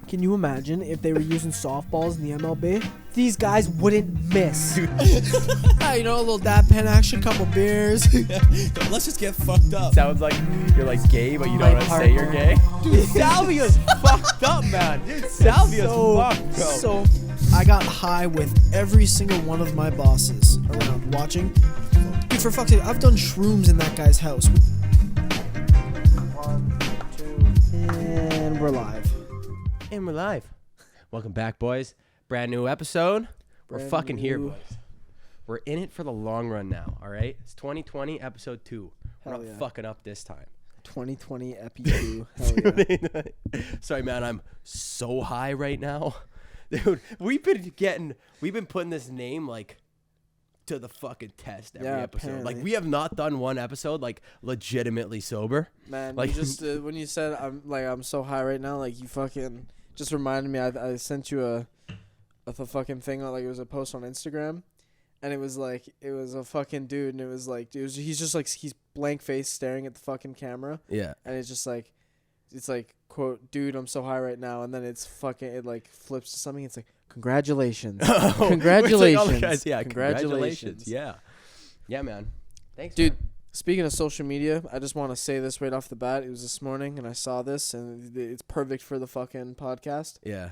Can you imagine if they were using softballs in the MLB? These guys wouldn't miss. You know, a little dab pen action, couple beers. Let's just get fucked up. Sounds like you're like gay, but you don't want to say you're gay. Dude, Salvia's fucked up, man. Dude, Salvia's fucked, bro. So, I got high with every single one of my bosses around watching. Dude, for fuck's sake, I've done shrooms in that guy's house. 1, 2, and we're live. And we're live. Welcome back, boys. Brand new episode. We're fucking here, boys. We're in it for the long run now, all right? It's 2020, episode 2. We're not fucking up this time. 2020, epi 2. Hell yeah. Sorry, man. I'm so high right now. Dude, we've been putting this name, like, to the fucking test every episode. Apparently. Like, we have not done one episode, like, legitimately sober. Man, like, you just when you said I'm so high right now, like, you fucking just reminded me. I sent you a fucking thing on, like, it was a post on Instagram, and it was a fucking dude, and it was like, he's just like, he's blank face staring at the fucking camera. Yeah. And it's just like, it's like, quote, dude, I'm so high right now, and then it flips to something. It's like, congratulations. Congratulations. Congratulations. Yeah. Yeah, man. Thanks, dude. Man. Speaking of social media, I just want to say this right off the bat. It was this morning, and I saw this, and it's perfect for the fucking podcast. Yeah. I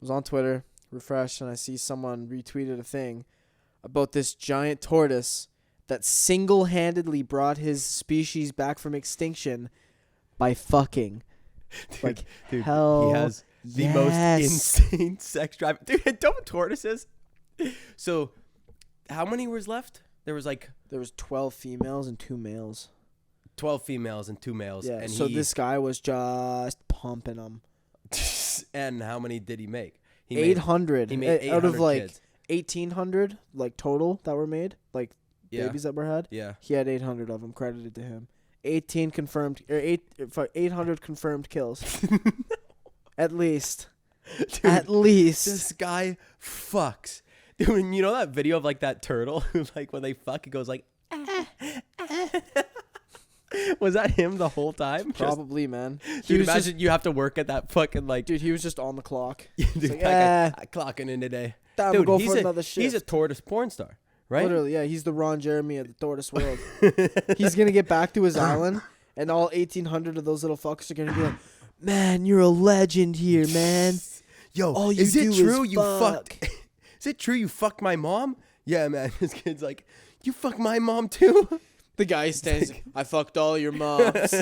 was on Twitter, refreshed, and I see someone retweeted a thing about this giant tortoise that single-handedly brought his species back from extinction by fucking. Dude, hell, he has the most insane sex drive. Dude, don't tortoises. So, how many was left? There was 12 females and 2 males. 12 females and 2 males. Yeah, and so this guy was just pumping them. And how many did he make? 800. He made 800 out of like kids. 1,800 like total that were made, like babies that were had. Yeah. He had 800 of them credited to him. 800 confirmed kills. At least. Dude, at least. This guy fucks. Dude, and you know that video of like that turtle who like when they fuck it goes like Was that him the whole time? Probably, man. Dude, imagine you have to work at that fucking like. Dude, he was just on the clock. Dude, like, clocking in today. Dude, go for another shift. He's a tortoise porn star, right? Literally, yeah. He's the Ron Jeremy of the tortoise world. He's gonna get back to his island, and all 1,800 of those little fuckers are gonna be like, "Man, you're a legend here, man." Yo, all you is it do true is you fuck. fucked? Is it true you fucked my mom? Yeah, man. This kid's like, you fucked my mom too? The guy stands, I fucked all your moms.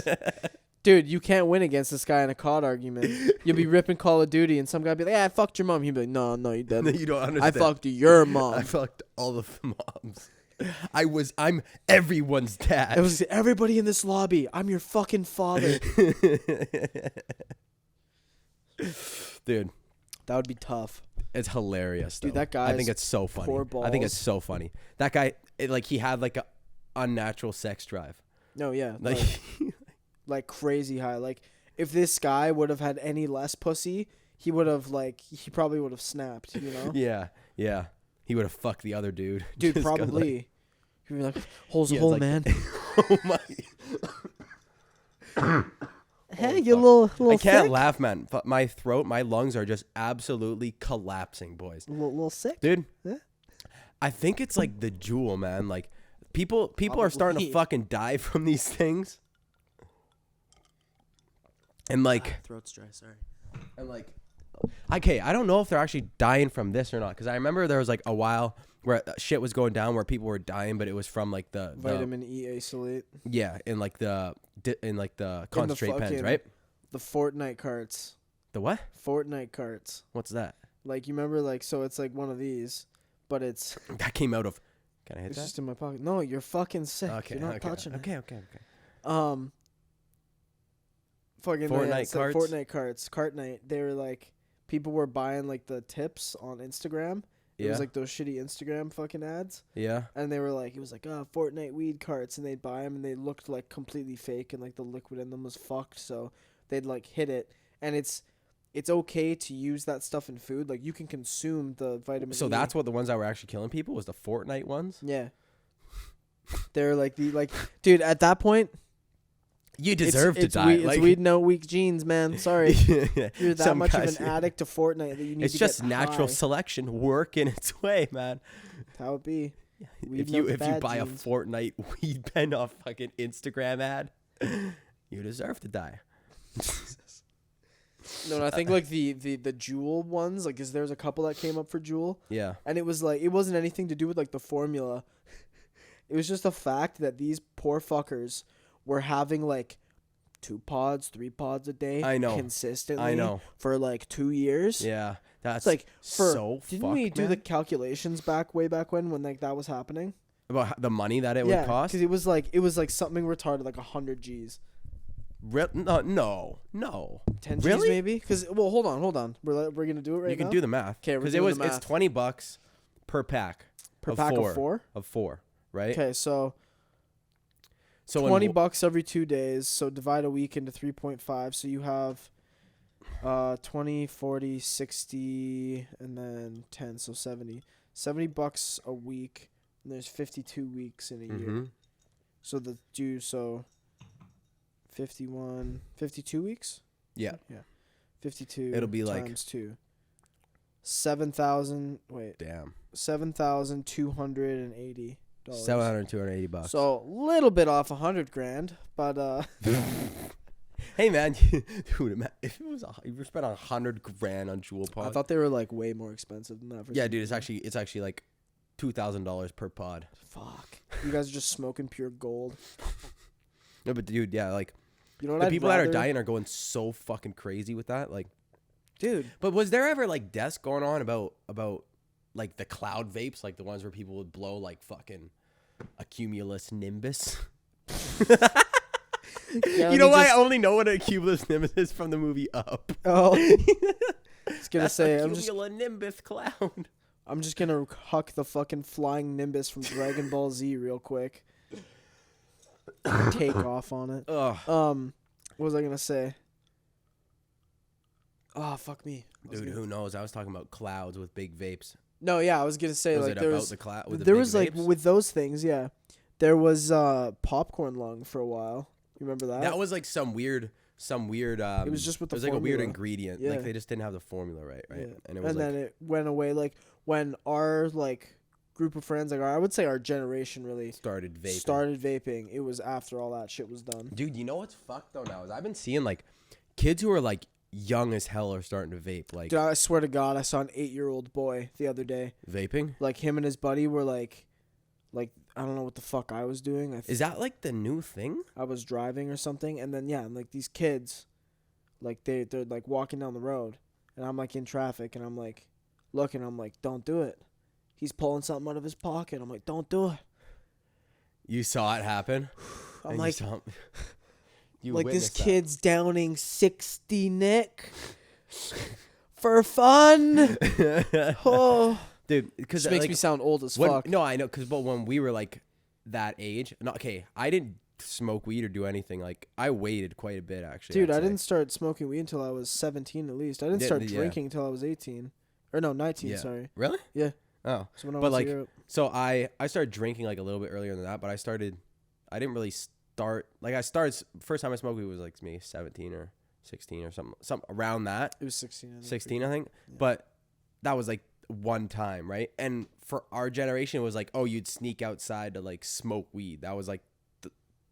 Dude, you can't win against this guy in a COD argument. You'll be ripping Call of Duty, and some guy be like, I fucked your mom. He'll be like, no, you didn't. You don't understand. I fucked your mom. I fucked all of the moms. I'm everyone's dad. It was everybody in this lobby. I'm your fucking father. Dude. That would be tough. It's hilarious, though. Dude, that guy. I think it's so funny. I think it's so funny. That guy, he had like a unnatural sex drive. No, yeah. Like crazy high. Like, if this guy would have had any less pussy, he probably would have snapped, you know? Yeah. He would have fucked the other dude. Dude, probably. He'd be like, hole's a hole, like, man. Oh, my. Hey, you little I can't thick. laugh, man. My throat, my lungs are just absolutely collapsing, boys. A little sick? Dude, yeah. I think it's like the jewel, man. Like, people are starting to fucking die from these things. And like throat's dry, sorry. And like, okay, I don't know if they're actually dying from this or not, because I remember there was like a while where shit was going down where people were dying, but it was from like the vitamin E isolate. Yeah, in like the concentrate pens, right? The Fortnite carts. The what? Fortnite carts. What's that? Like, you remember, like, so it's like one of these, but it's that came out of. Can I hit it's that? just in my pocket. No, you're fucking sick. Okay, you're not touching it. Okay. Fucking Fortnite carts. Fortnite carts. Cart night. They were like, people were buying like the tips on Instagram. It was like those shitty Instagram fucking ads. Yeah. And they were like, it was like, Fortnite weed carts, and they'd buy them, and they looked like completely fake, and like the liquid in them was fucked. So they'd like hit it, and it's okay to use that stuff in food. Like, you can consume the vitamin E. So that's what the ones that were actually killing people was the Fortnite ones? Yeah. They're like dude, at that point, You deserve to die. It's weed, no weak genes, man. Sorry. You're that much of an addict to Fortnite that you need it's to just get natural high. selection working its way, man. How it be. If you buy a Fortnite weed pen off fucking Instagram ad, you deserve to die. No, I think like the Juul ones, like, there's a couple that came up for Juul. Yeah. And it was like, it wasn't anything to do with like the formula. It was just the fact that these poor fuckers were having like 2 pods, 3 pods a day. I know. Consistently. I know. For like 2 years. Yeah. That's like didn't we do the calculations way back when like that was happening? About the money that it would cost? Because it was like something retarded, like 100 G's. No. 10 G's really? maybe? Because hold on. We're gonna do it right now. You can do the math. Okay, because it's $20 per pack. Per pack of 4? Of 4, right? Okay, so $20 every 2 days. So divide a week into 3.5. So you have 20, 40, 60, and then 10. So 70. $70 a week. And there's 52 weeks in a year. So 52 weeks? Yeah. 52 It'll be times 2. 7,000. Wait. Damn. $7,280. $7,280. So a little bit off $100,000, but hey man, dude, if it was you spent $100,000 on Juul pod. I thought they were like way more expensive than that. Yeah, dude, it's actually like $2,000 per pod. Fuck. You guys are just smoking pure gold. No, but dude, yeah, like, you know what? the people that are dying are going so fucking crazy with that, like, dude. But was there ever like deaths going on about like the cloud vapes, like the ones where people would blow like fucking a cumulus nimbus? Yeah, you know why I only know what a cumulus nimbus is from the movie Up. Oh, I was gonna say nimbus cloud. I'm just gonna huck the fucking flying nimbus from Dragon Ball Z real quick. Take off on it. Ugh. What was I gonna say? Oh, fuck me. Dude, who knows? I was talking about clouds with big vapes. No, yeah, I was gonna say was like it there about was the cloud with the there big was like vapes? with those things, yeah. There was popcorn lung for a while. You remember that? That was like some weird it was just with the it was like a weird formula. ingredient. Yeah. Like they just didn't have the formula right. Yeah. And it was then it went away like when our like group of friends, like I would say our generation really started vaping. It was after all that shit was done. Dude, you know what's fucked though now is I've been seeing like kids who are like young as hell are starting to vape. Like, dude, I swear to God, I saw an 8-year-old boy the other day vaping. Like him and his buddy were like I don't know what the fuck I was doing. Is that like the new thing? I was driving or something, and then and like these kids, like they're like walking down the road, and I'm like in traffic, and I'm like looking, I'm like, don't do it. He's pulling something out of his pocket. I'm like, don't do it. You saw it happen. I'm like, you like this that. kid's downing 60 Nick for fun. Oh. Dude, because it makes me sound old as fuck. No, I know, because when we were like that age, I didn't smoke weed or do anything. Like I waited quite a bit actually. Dude, I didn't start smoking weed until I was 17 at least. I didn't start drinking until I was 18, or no, 19. Yeah. Sorry. Really? Yeah. Oh, so when I but was like, Europe. so I started drinking like a little bit earlier than that, but I didn't really start. Like I started first time I smoked weed was like maybe 17 or 16 or something around that. It was 16. 16, I think. Yeah. But that was like one time, right? And for our generation, it was like, oh, you'd sneak outside to like smoke weed. That was like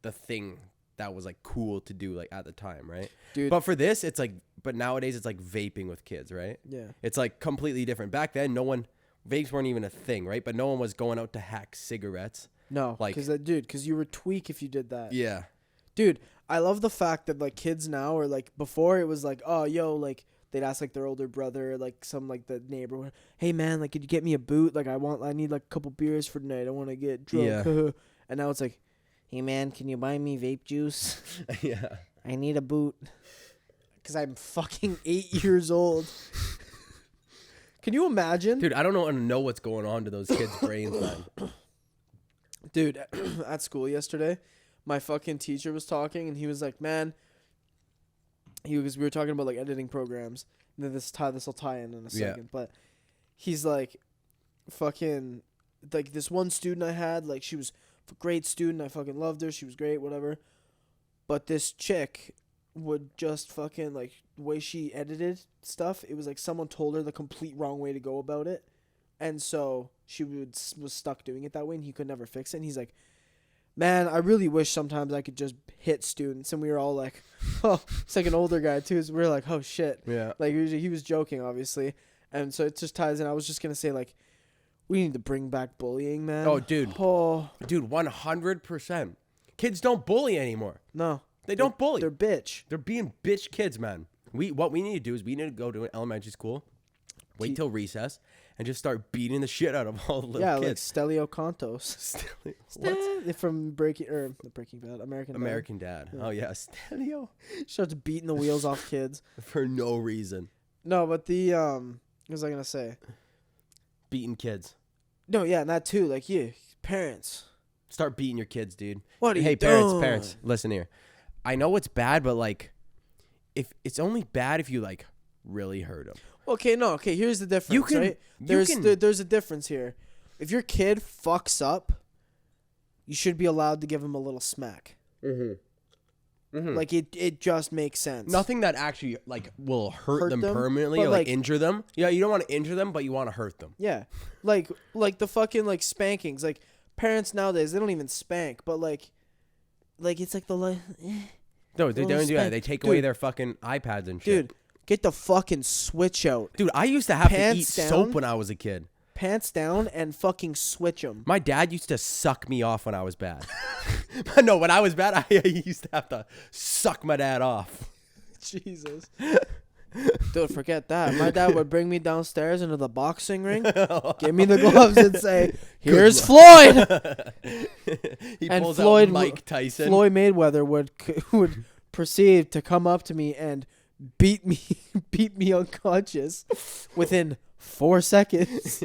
the thing that was like cool to do like at the time, right? Dude. But for this, it's like, but nowadays it's like vaping with kids, right? Yeah. It's like completely different. Back then, vapes weren't even a thing, right? But no one was going out to hack cigarettes. No, like, because you were tweak if you did that. Yeah. Dude, I love the fact that like kids now are like, before it was like, oh, yo, like, they'd ask like their older brother, like some like the neighbor, hey man, like could you get me a boot? Like I need like a couple beers for tonight. I want to get drunk. Yeah. And now it's like, hey man, can you buy me vape juice? Yeah. I need a boot. Because I'm fucking 8 years old. Can you imagine? Dude, I don't know what's going on to those kids' brains, man. Dude, at school yesterday, my fucking teacher was talking and he was like, man, we were talking about like editing programs, and then this will tie in a second. But he's like, fucking, like this one student I had, like she was a great student. I fucking loved her. She was great, whatever. But this chick would just fucking, like, the way she edited stuff, it was like someone told her the complete wrong way to go about it. And so she was stuck doing it that way, and he could never fix it. And he's like, man, I really wish sometimes I could just hit students. And we were all like, oh, it's like an older guy too. So we were like, oh shit. Yeah. Like he was joking, obviously. And so it just ties in. I was just going to say, like, we need to bring back bullying, man. Oh, dude. Oh. Dude, 100%. Kids don't bully anymore. No. They don't bully. They're bitch. They're being bitch kids, man. What we need to do is we need to go to an elementary school, wait till recess, and just start beating the shit out of all the little kids. Yeah, like Stelio Contos. What? From Breaking Bad, American Dad. Yeah. Oh, yeah, Stelio. Starts beating the wheels off kids. For no reason. No, but what was I going to say? Beating kids. No, yeah, and that too. Like, parents. Start beating your kids, dude. What are you doing? Parents, listen here. I know it's bad, but, like, if it's only bad if you, like, really hurt them. Okay, here's the difference, right? There's a difference here. If your kid fucks up, you should be allowed to give him a little smack. Mm-hmm. Mm-hmm. Like, it just makes sense. Nothing that actually, like, will hurt them permanently or, like, injure them. Yeah, you don't want to injure them, but you want to hurt them. Yeah. Like the fucking, like, spankings. Like, parents nowadays, they don't even spank, but, like it's like the... No, they don't do that. They take away their fucking iPads and shit. Dude, get the fucking switch out. Dude, I used to have to eat soap when I was a kid. Pants down and fucking switch them. My dad used to suck me off when I was bad. No, when I was bad, I used to have to suck my dad off. Jesus. Dude, forget that. My dad would bring me downstairs into the boxing ring, give me the gloves and say, here's Floyd. He pulls out Mike Tyson. Floyd Mayweather would proceed to come up to me and beat me unconscious within 4 seconds.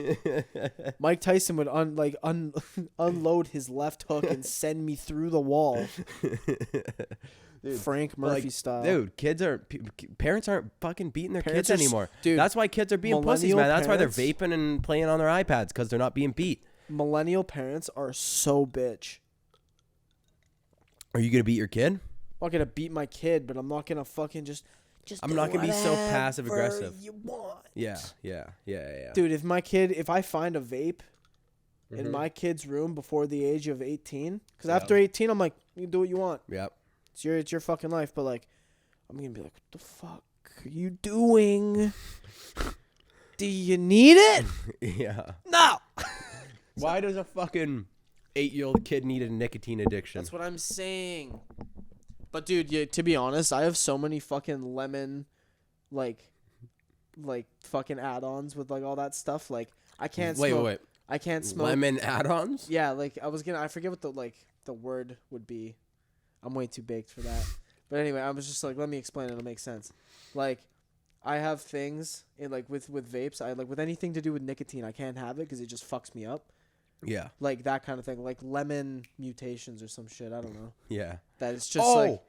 Mike Tyson would unload his left hook and send me through the wall. Dude, Frank Murphy style. Dude, parents aren't fucking beating their kids anymore. Dude, that's why kids are being pussies, man. That's why they're vaping and playing on their iPads, because they're not being beat. Millennial parents are so bitch. Are you going to beat your kid? I'm not going to beat my kid, but I'm not going to fucking just I'm not going to be so passive aggressive. You want. Yeah. Dude, if I find a vape in my kid's room before the age of 18, because after 18, I'm like, you can do what you want. Yep. It's your fucking life, but, like, I'm going to be like, what the fuck are you doing? Do you need it? Yeah. No. Why does a fucking 8-year-old kid need a nicotine addiction? That's what I'm saying. But, dude, to be honest, I have so many fucking lemon, like fucking add-ons with, like, all that stuff. Like, I can't smoke. Wait. I can't smoke. Lemon add-ons? Yeah, like, I forget what the word would be. I'm way too baked for that. But anyway, I was just like, let me explain it. It'll make sense. Like, I have things in, like, with vapes. With anything to do with nicotine, I can't have it because it just fucks me up. Yeah. Like, that kind of thing. Like, lemon mutations or some shit. I don't know. Yeah. That it's just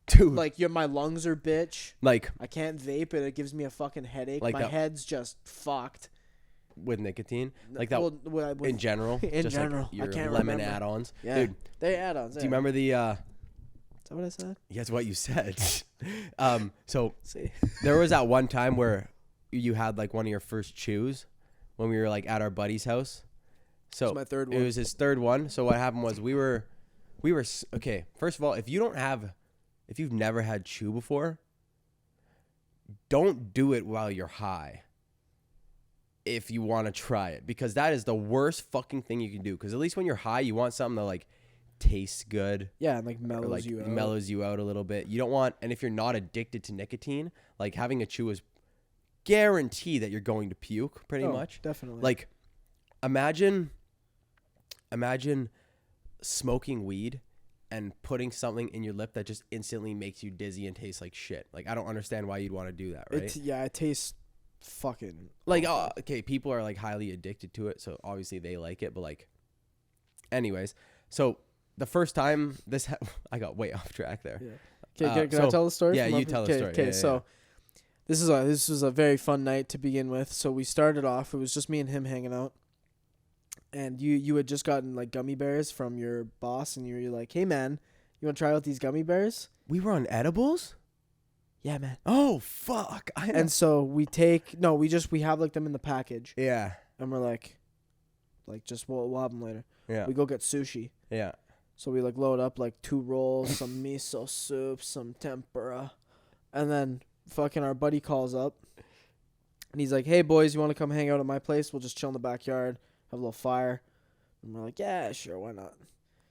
dude. Like, my lungs are bitch. Like, I can't vape and it gives me a fucking headache. Like my head's just fucked. With nicotine? Like that in general? In general. Like your I can't lemon remember. add-ons? Yeah. Dude. They're add-ons. Do you remember the... Is that what I said? Yeah, that's what you said. So there was that one time where you had, like, one of your first chews when we were, like, at our buddy's house. So it's my third one. It was his third one. So what happened was we were okay. First of all, if you've never had chew before, don't do it while you're high. If you want to try it, because that is the worst fucking thing you can do. Because at least when you're high, you want something that, like, tastes good. Yeah, and, like, mellows you out. Mellows you out a little bit. You don't want, and if you're not addicted to nicotine, like, having a chew is guarantee that you're going to puke pretty much. Definitely. Like, imagine smoking weed and putting something in your lip that just instantly makes you dizzy and tastes like shit. Like, I don't understand why you'd want to do that, right? It tastes fucking like okay, people are, like, highly addicted to it, so obviously they like it, but, like, anyways, so the first time I got way off track there. Yeah. Okay, can I tell the story? Yeah, you tell the story. Okay, so this was a very fun night to begin with. So we started off, it was just me and him hanging out. And you had just gotten, like, gummy bears from your boss, and you're like, hey man, You want to try out these gummy bears? We were on edibles? Yeah, man. Oh, fuck. And so we have like them in the package. Yeah. And we're like just we'll have them later. Yeah. We go get sushi. Yeah. So we like load up like 2 rolls, some miso soup, some tempura. And then fucking our buddy calls up. And he's like, hey, boys, you want to come hang out at my place? We'll just chill in the backyard, have a little fire. And we're like, yeah, sure, why not?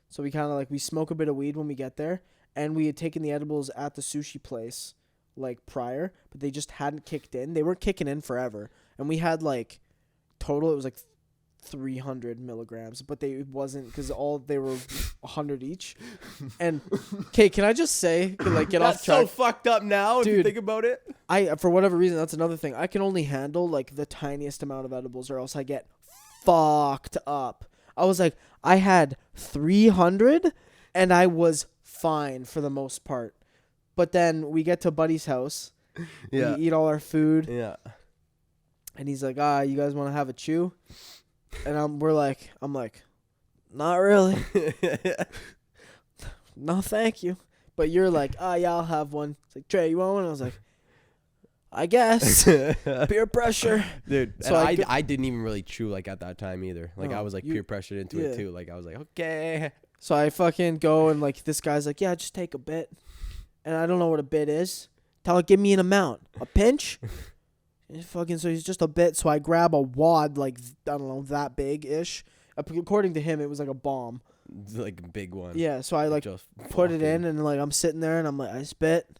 So we kind of like, we smoke a bit of weed when we get there. And we had taken the edibles at the sushi place like prior, but they just hadn't kicked in. They weren't kicking in forever. And we had like total, it was like 300 milligrams, but it wasn't because they were 100 each. And okay, can I just say, like, get off track? That's so fucked up now. Dude, if you think about it. For whatever reason, that's another thing. I can only handle like the tiniest amount of edibles, or else I get fucked up. I was like, I had 300, and I was fine for the most part. But then we get to Buddy's house. Yeah. We eat all our food. Yeah. And he's like, you guys want to have a chew? And I'm like, not really. No, thank you. But you're like, yeah, I'll have one. It's like, Trey, you want one? I was like, I guess. Peer pressure. Dude, so I didn't even really chew like at that time either. Like I was like peer pressured into it too. Like I was like, okay. So I fucking go and like this guy's like, yeah, just take a bit. And I don't know what a bit is. Give me an amount. A pinch? So he's just a bit. So I grab a wad, like, I don't know, that big-ish. According to him, it was like a bomb. Like a big one. Yeah, so I like put it in, and like I'm sitting there and I'm like, I spit.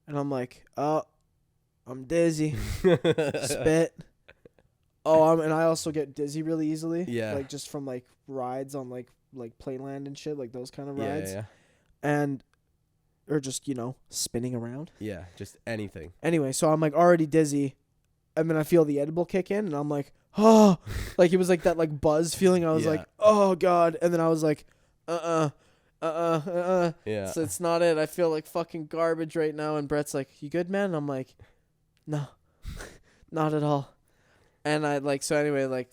And I'm like, oh, I'm dizzy. Spit. Oh, and I also get dizzy really easily. Yeah. Like just from like rides on like Playland and shit, like those kind of rides. Yeah. And or just, spinning around. Yeah, just anything. Anyway, so I'm like already dizzy, and then I feel the edible kick in, and I'm like, oh, like it was like that like buzz feeling. I was like, oh god, and then I was like, Yeah. So it's not it. I feel like fucking garbage right now. And Brett's like, you good, man? And I'm like, no, not at all. And I like, so anyway, like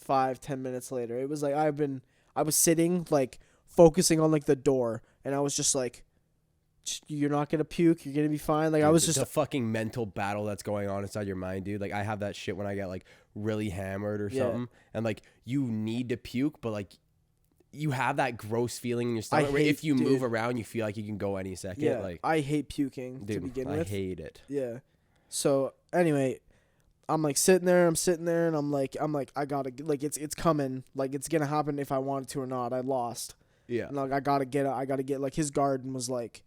5-10 minutes later, it was like I was sitting like focusing on like the door, and I was just like, you're not gonna puke, you're gonna be fine. Like, dude, I was just a fucking mental battle that's going on inside your mind, dude. Like I have that shit when I get like really hammered or something, and like you need to puke, but like you have that gross feeling in your stomach where if you move around, you feel like you can go any second. Yeah, like I hate puking, dude, to begin with. I hate it. Yeah. So anyway, I'm like sitting there, and I'm like, I gotta, like, it's coming, like it's gonna happen if I wanted to or not. I lost. Yeah. And like I gotta get like his garden was like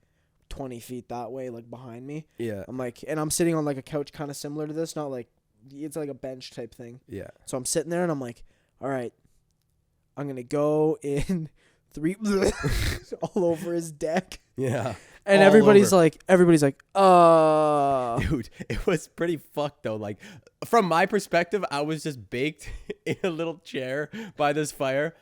20 feet that way, like behind me. Yeah. I'm like, and I'm sitting on like a couch kind of similar to this, not like, it's like a bench type thing. Yeah. So I'm sitting there and I'm like, all right, I'm gonna go in 3 all over his deck. Yeah. And everybody's like, dude, it was pretty fucked though. Like from my perspective, I was just baked in a little chair by this fire.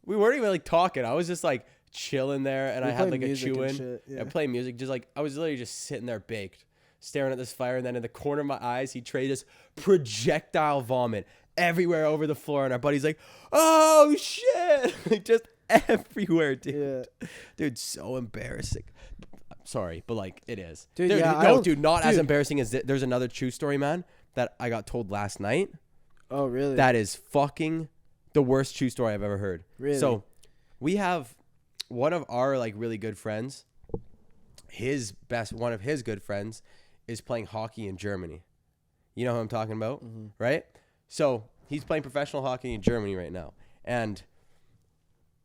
We weren't even like talking. I was just like chilling there, and I had like a chew in. I play music, just like I was literally just sitting there baked, staring at this fire, and then in the corner of my eyes, he trayed this projectile vomit everywhere over the floor, and our buddy's like, "Oh shit!" Like just everywhere, dude. Yeah. Dude, so embarrassing. Sorry, but like it is. Dude, not as embarrassing as there's another true story, man, that I got told last night. Oh, really? That is fucking the worst true story I've ever heard. Really? So, we have one of our like really good friends. One of his good friends is playing hockey in Germany. You know who I'm talking about, right? So, he's playing professional hockey in Germany right now. And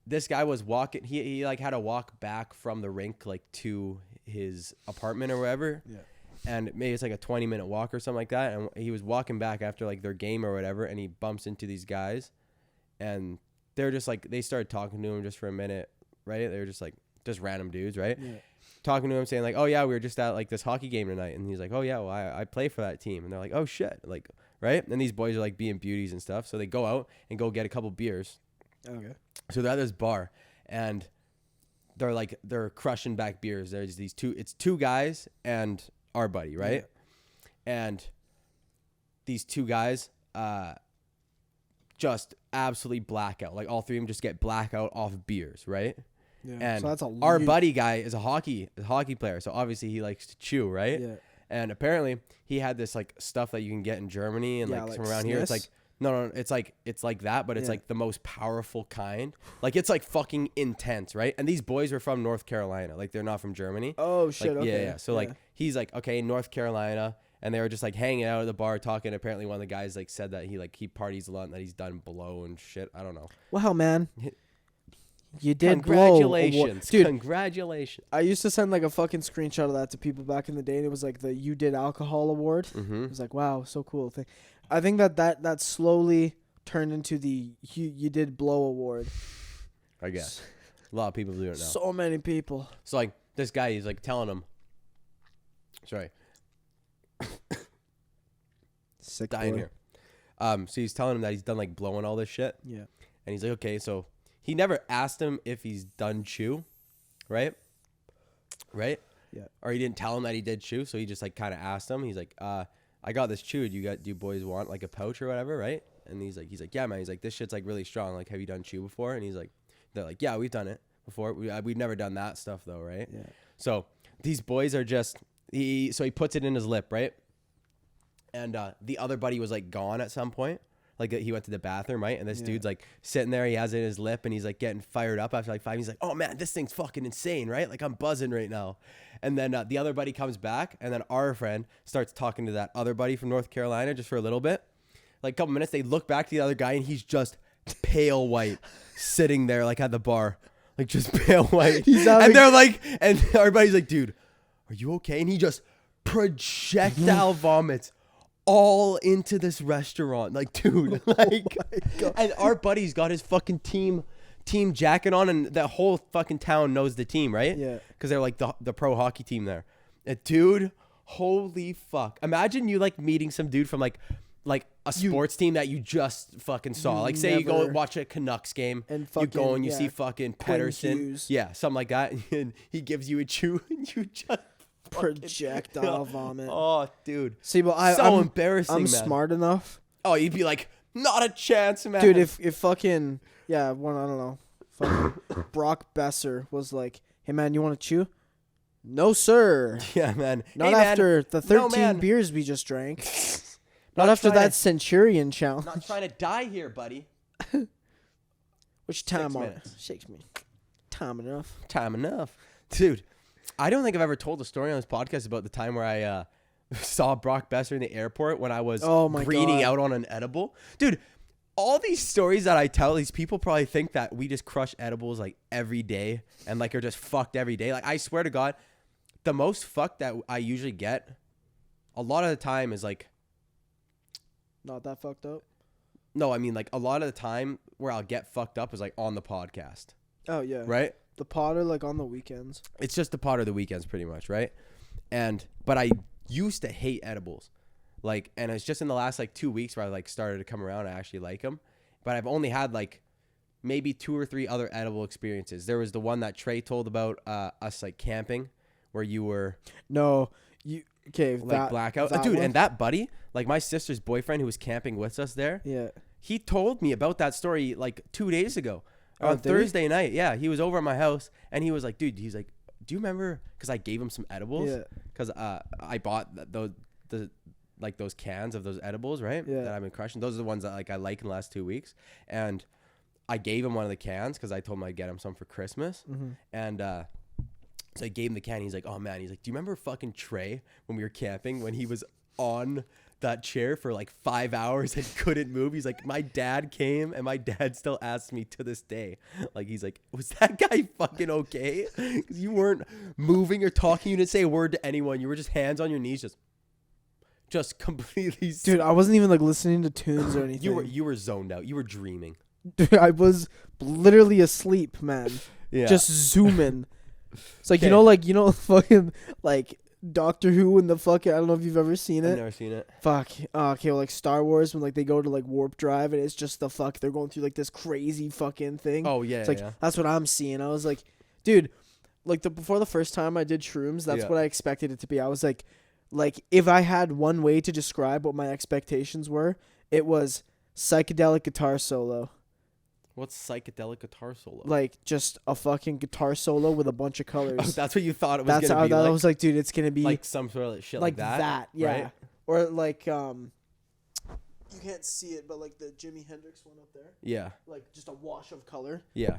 this guy was walking, he like had to walk back from the rink like to his apartment or wherever. Yeah. And maybe it's like a 20-minute walk or something like that. And he was walking back after like their game or whatever, and he bumps into these guys, and they're just like, they started talking to him just for a minute, right? They were just like, just random dudes, right? Yeah. Talking to him, saying like, oh yeah, we were just at like this hockey game tonight. And he's like, oh yeah, well I play for that team. And they're like, oh shit, like, right? And these boys are like being beauties and stuff. So they go out and go get a couple beers. Okay. So they're at this bar, and they're crushing back beers. There's these two guys and our buddy, right? Yeah. And these two guys just absolutely blackout. Like all three of them just get blackout off beers, right? Yeah. And so that's our buddy guy is a hockey player. So obviously he likes to chew, right? Yeah. And apparently he had this like stuff that you can get in Germany and like some around here. It's like no, it's like that, but it's like the most powerful kind. Like it's like fucking intense, right? And these boys are from North Carolina. Like they're not from Germany. Oh shit. Like, okay. Yeah. So like he's like, okay, North Carolina. And they were just like hanging out at the bar talking. Apparently one of the guys like said that he parties a lot and that he's done blow and shit. I don't know. Wow, man. You did Congratulations. Dude, congratulations. I used to send like a fucking screenshot of that to people back in the day, and it was like the You Did Alcohol Award. Mm-hmm. It was like, wow, so cool thing. I think that slowly turned into the You Did Blow Award. I guess. A lot of people do it now. So many people. So like this guy, he's like telling him. Sorry. Sick dying boy. here. So he's telling him that he's done like blowing all this shit. Yeah. And he's like, okay, so he never asked him if he's done chew, right? Right? Yeah. Or he didn't tell him that he did chew, so he just like kind of asked him. He's like, I got this chew. Do you boys want like a pouch or whatever, right? And he's like, yeah, man. He's like, this shit's like really strong. Like, have you done chew before? And they're like, yeah, we've done it before. We've never done that stuff though, right? Yeah. So these boys are just he puts it in his lip, right? And the other buddy was like gone at some point. Like he went to the bathroom, right? And this dude's like sitting there. He has it in his lip and he's like getting fired up after like 5. He's like, oh man, this thing's fucking insane, right? Like I'm buzzing right now. And then the other buddy comes back and then our friend starts talking to that other buddy from North Carolina just for a little bit. Like a couple minutes, they look back to the other guy and he's just pale white sitting there like at the bar. Like just pale white. And they're like, and everybody's like, dude, are you okay? And he just projectile vomits all into this restaurant. Like, dude, like, and our buddy's got his fucking team jacket on, and the whole fucking town knows the team, right? Yeah. Because they're like the pro hockey team there. And dude, holy fuck. Imagine you like meeting some dude from like a sports team that you just fucking saw. Like say you go watch a Canucks game and you go and you see fucking Pedersen. Yeah, something like that. And he gives you a chew and you just projectile vomit. Oh, dude. See, but I'm embarrassing, I'm man. Smart enough. Oh, you'd be like, not a chance, man. Dude, if fucking, I don't know. Fucking Brock Besser was like, hey, man, you want to chew? No, sir. Yeah, man. Not after the 13 beers we just drank. Not after that Centurion challenge. Not trying to die here, buddy. Which time on it? 6 minutes. Time enough. Dude, I don't think I've ever told a story on this podcast about the time where I saw Brock Besser in the airport when I was breathing out on an edible. Dude, all these stories that I tell, these people probably think that we just crush edibles like every day and like are just fucked every day. Like I swear to God, the most fucked that I usually get a lot of the time is like not that fucked up. No, I mean like a lot of the time where I'll get fucked up is like on the podcast. Oh yeah. Right? The pod or like on the weekends. It's just the pod or the weekends pretty much, right? But I used to hate edibles. Like, and it's just in the last like 2 weeks where I like started to come around. I actually like them, but I've only had like maybe 2 or 3 other edible experiences. There was the one that Trey told about us like camping where you were. No, you. Okay, like blackout. Dude, one? And that buddy, like my sister's boyfriend who was camping with us there. Yeah. He told me about that story like 2 days ago on Thursday night. Yeah. He was over at my house and he was like, dude, he's like, do you remember? Because I gave him some edibles. Yeah. Because I bought those cans of those edibles, right? Yeah. That I've been crushing. Those are the ones that like I like in the last 2 weeks. And I gave him one of the cans because I told him I'd get him some for Christmas. Mm-hmm. And so I gave him the can. He's like, oh man. He's like, do you remember fucking Trey when we were camping when he was on that chair for like 5 hours and couldn't move? He's like, my dad came and my dad still asks me to this day. Like, he's like, was that guy fucking okay? Because you weren't moving or talking. You didn't say a word to anyone. You were just hands on your knees, just completely. Dude, I wasn't even like listening to tunes or anything. You were zoned out. You were dreaming. Dude, I was literally asleep, man. Yeah. Just zooming. It's like, you know, fucking like Doctor Who and the fucking, I don't know if you've ever seen it. I've never seen it. Fuck. Okay, well, like Star Wars when like they go to like warp drive and it's just they're going through like this crazy fucking thing. Oh yeah. It's like that's what I'm seeing. I was like, dude, like before the first time I did shrooms, that's what I expected it to be. I was like if I had one way to describe what my expectations were, it was psychedelic guitar solo. What's psychedelic guitar solo? Like just a fucking guitar solo with a bunch of colors. Oh, that's what you thought it was That's gonna how be. I was like, dude, it's gonna be like some sort of shit like that. Yeah. Right? Or like you can't see it, but like the Jimi Hendrix one up there. Yeah. Like just a wash of color. Yeah.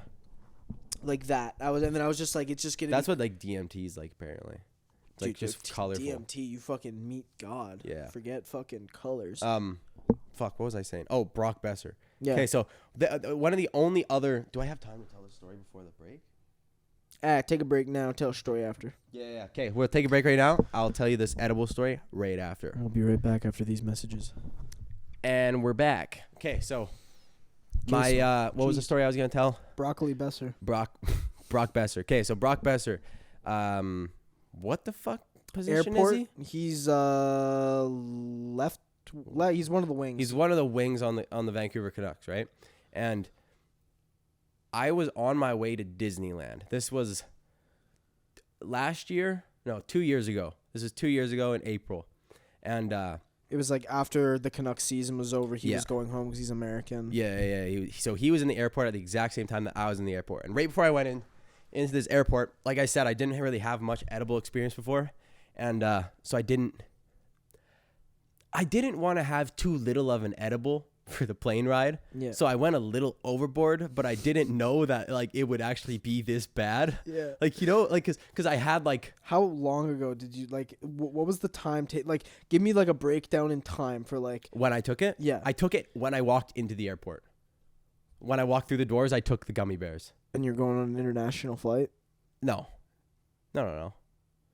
Like that. And then I was just like, it's just gonna. That's what like DMT is like apparently. It's like just colorful. DMT, you fucking meet God. Yeah. Forget fucking colors. Fuck. What was I saying? Oh, Brock Besser. Yeah. Okay, so one of the only other. Do I have time to tell this story before the break? Take a break now. Tell a story after. Yeah. Okay, we'll take a break right now. I'll tell you this edible story right after. We'll be right back after these messages. And we're back. Okay, so what was the story I was gonna tell? Broccoli Besser. Brock Besser. Okay, so Brock Besser. What the fuck position Airport, is he? He's left. He's one of the wings. He's one of the wings on the Vancouver Canucks, right? And I was on my way to Disneyland. This was 2 years ago. This is 2 years ago in April. And it was like after the Canucks season was over, he was going home because he's American. Yeah. So he was in the airport at the exact same time that I was in the airport. And right before I went into this airport, like I said, I didn't really have much edible experience before. And so I didn't want to have too little of an edible for the plane ride. Yeah. So I went a little overboard, but I didn't know that like it would actually be this bad. Yeah. Like, you know, like cuz I had like, how long ago did you like what was the time like give me like a breakdown in time for like when I took it? Yeah. I took it when I walked into the airport. When I walked through the doors, I took the gummy bears. And you're going on an international flight? No. Where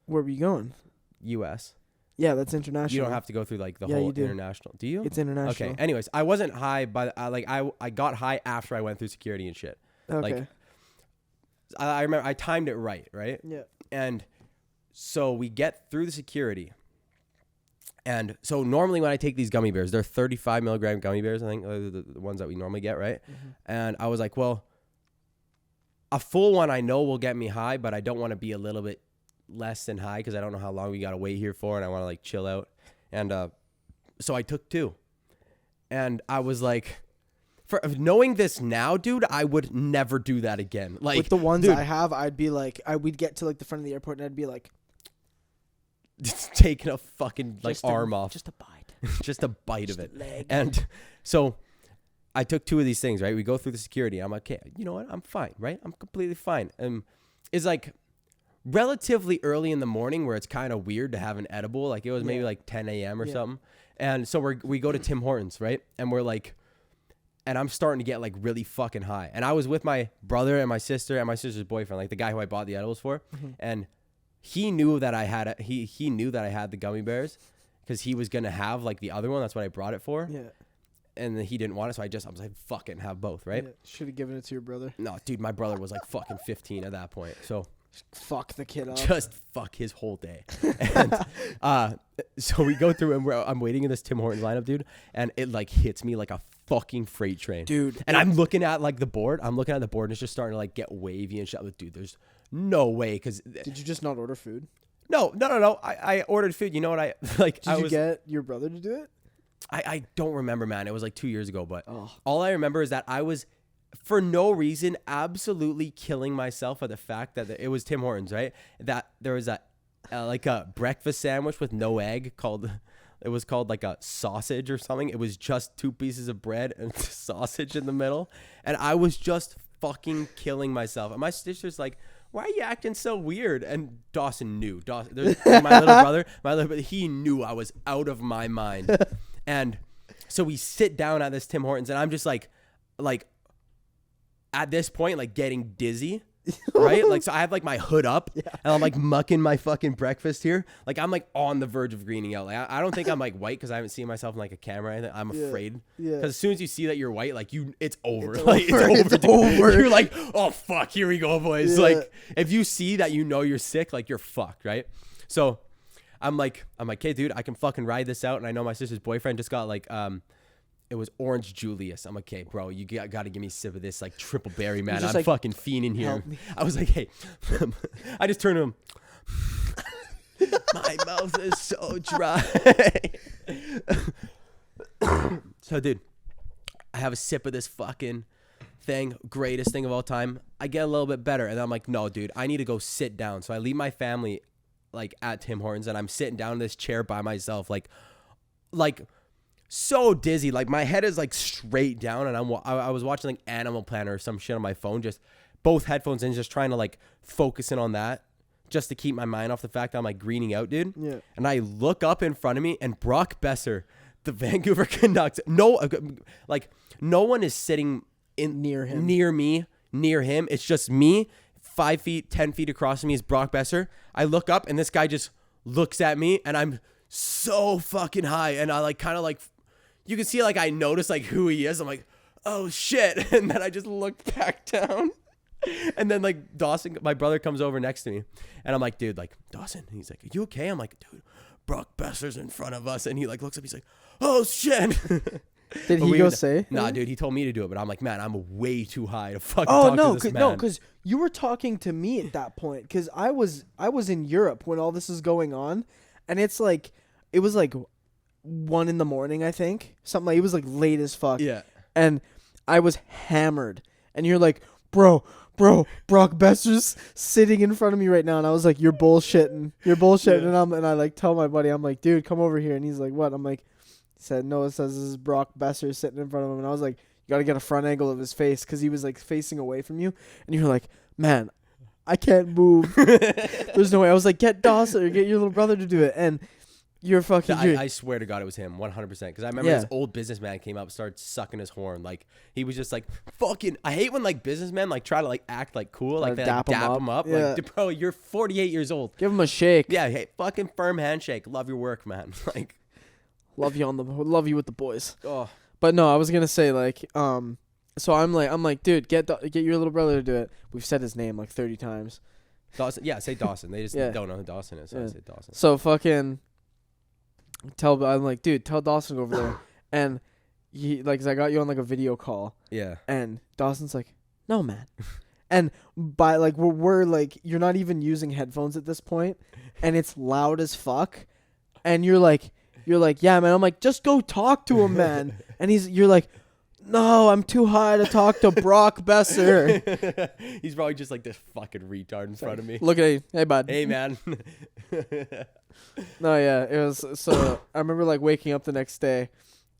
were you going? US. Yeah, that's international. You don't have to go through like the whole international. Do you? It's international. Okay. Anyways, I wasn't high, but I got high after I went through security and shit. Okay. Like, I remember I timed it right? Yeah. And so we get through the security. And so normally when I take these gummy bears, they're 35 milligram gummy bears, I think, the ones that we normally get, right? Mm-hmm. And I was like, well, a full one I know will get me high, but I don't want to be a little bit less than high because I don't know how long we got to wait here for, and I want to like chill out. And so I took 2. And I was like, for knowing this now, dude, I would never do that again. Like with the ones I have, I'd be like, we'd get to like the front of the airport and I'd be like, just taking a fucking like arm off. Just a bite. Just a bite of it. Leg. And so I took 2 of these things, right? We go through the security. I'm like, okay, you know what? I'm fine, right? I'm completely fine. And it's like relatively early in the morning where it's kind of weird to have an edible. Like it was maybe like 10 a.m. or something. And so we go to Tim Hortons, right? And we're like, and I'm starting to get like really fucking high. And I was with my brother and my sister and my sister's boyfriend, like the guy who I bought the edibles for. Mm-hmm. And he knew that I had he knew that I had the gummy bears because he was gonna have like the other one. That's what I brought it for. Yeah. And then he didn't want it, so I was like, fucking have both, right? Yeah. Should have given it to your brother. No, dude, my brother was like fucking 15 at that point. So fuck the kid up. Just fuck his whole day. And so we go through and I'm waiting in this Tim Hortons lineup, dude, and it like hits me like a fucking freight train. Dude. And I'm looking at like the board. I'm looking at the board and it's just starting to like get wavy and shit. I'm like, dude, there's no way. Cause did you just not order food? No. I ordered food. You know what I like? Did you get your brother to do it? I don't remember, man. It was like 2 years ago, but all I remember is that I was, for no reason, absolutely killing myself at the fact that it was Tim Hortons, right? That there was like a breakfast sandwich with no egg it was called like a sausage or something. It was just 2 pieces of bread and sausage in the middle. And I was just fucking killing myself. And my sister's like, why are you acting so weird? And Dawson knew. My little brother, he knew I was out of my mind. And so we sit down at this Tim Hortons and I'm just like at this point, like getting dizzy, right? Like, so I have like my hood up and I'm like mucking my fucking breakfast here. Like I'm like on the verge of greening out. Like I don't think I'm like white because I haven't seen myself in like a camera or anything. I'm afraid. Yeah. Because as soon as you see that you're white, like it's over. It's over. You're like, oh fuck, here we go, boys. Yeah. Like if you see that you're sick, like you're fucked, right? So I'm like, hey, dude, I can fucking ride this out. And I know my sister's boyfriend just got like, it was Orange Julius. I'm like, okay, bro, you got to give me a sip of this like triple berry, man. I'm like, fucking fiending here. I was like, hey, I just turned to him. My mouth is so dry. So, dude, I have a sip of this fucking thing, greatest thing of all time. I get a little bit better. And I'm like, no, dude, I need to go sit down. So I leave my family like at Tim Hortons and I'm sitting down in this chair by myself, like so dizzy. Like my head is like straight down and I was watching like Animal Planet or some shit on my phone, just both headphones in, just trying to like focus in on that just to keep my mind off the fact that I'm like greening out, dude. Yeah. And I look up in front of me and Brock Besser, the Vancouver Canucks, no one is sitting near him. It's just me, 5 feet, 10 feet across from me is Brock Besser. I look up and this guy just looks at me and I'm so fucking high. And I like kind of like, you can see like I notice like who he is. I'm like, oh shit. And then I just look back down. And then like Dawson, my brother, comes over next to me and I'm like, dude, like Dawson. And he's like, are you okay? I'm like, dude, Brock Besser's in front of us. And he like looks up, he's like, oh shit. Did he go say? Nah, dude, he told me to do it, but I'm like, man, I'm way too high to fucking talk to this man. No, because you were talking to me at that point, because I was in Europe when all this is going on, and it was like 1 a.m, I think, something like, it was like late as fuck. Yeah, and I was hammered, and you're like, bro, Brock Besser's sitting in front of me right now, and I was like, you're bullshitting, yeah. and I like tell my buddy, I'm like, dude, come over here, and he's like, what? I'm like, he said, no, it says this is Brock Besser sitting in front of him. And I was like, you got to get a front angle of his face because he was like facing away from you. And you're like, man, I can't move. There's no way. I was like, get Dawson or get your little brother to do it. And you're fucking... I swear to God it was him, 100%. Because I remember this old businessman came up, started sucking his horn. Like, he was just like, fucking... I hate when like businessmen like try to like act like cool. Like they dap him up. Yeah. Like, bro, you're 48 years old. Give him a shake. Yeah, hey, fucking firm handshake. Love your work, man. Like... Love you with the boys. Oh. But no, I was gonna say like, so I'm like, dude, get your little brother to do it. We've said his name like 30 times. Dawson, yeah, say Dawson. They just don't know who Dawson is. So I say Dawson. So fucking I'm like, dude, tell Dawson to go over there, and he like, 'cause I got you on like a video call. Yeah. And Dawson's like, no, man. And by like we're like, you're not even using headphones at this point, and it's loud as fuck, and you're like, yeah, man. I'm like, just go talk to him, man. And you're like, no, I'm too high to talk to Brock Besser. He's probably just like this fucking retard in front of me. Look at you. Hey, bud. Hey, man. No, yeah. It was, so I remember like waking up the next day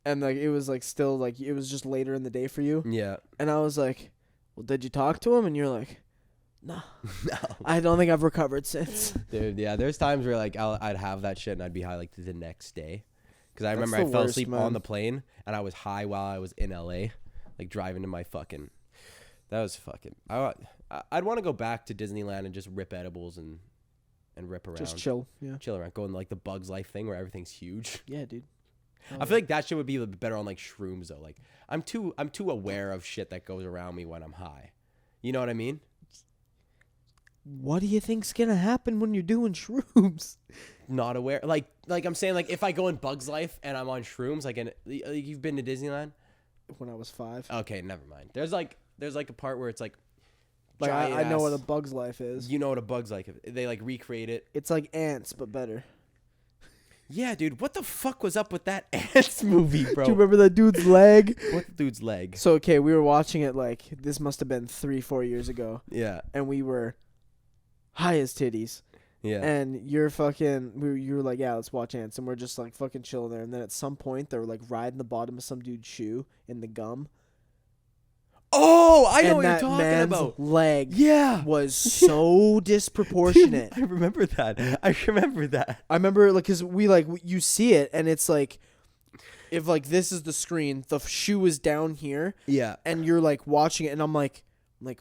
and like, it was like still like, it was just later in the day for you. Yeah. And I was like, well, did you talk to him? And you're like, no. I don't think I've recovered since. Dude, yeah, there's times where like I'd have that shit and I'd be high like the next day, because I remember I fell asleep on the plane and I was high while I was in LA, like driving to my fucking. That was fucking. I'd want to go back to Disneyland and just rip edibles and rip around, just chill around, going like the Bugs Life thing where everything's huge. Yeah, dude. I feel like that shit would be better on like shrooms though. Like I'm too aware of shit that goes around me when I'm high. You know what I mean? What do you think's gonna happen when you're doing shrooms? Not aware. Like I'm saying, like if I go in Bugs Life and I'm on shrooms, like you've been to Disneyland? When I was 5. Okay, never mind. There's like a part where it's like I know what a Bugs Life is. You know what a Bugs Life is. They like recreate it. It's like Ants, but better. Yeah, dude. What the fuck was up with that Ants movie, bro? Do you remember that dude's leg? What dude's leg? So, okay, we were watching it like, this must have been 3-4 years ago. Yeah. And we were high as titties. Yeah. And you were like, yeah, let's watch Ants. And we're just like fucking chilling there. And then at some point, they were like riding the bottom of some dude's shoe in the gum. Oh, I know what you're talking about. Leg was so disproportionate. Dude, I remember that. I remember like, because you see it and it's like, if like this is the screen, the shoe is down here. Yeah. And you're like watching it and I'm like,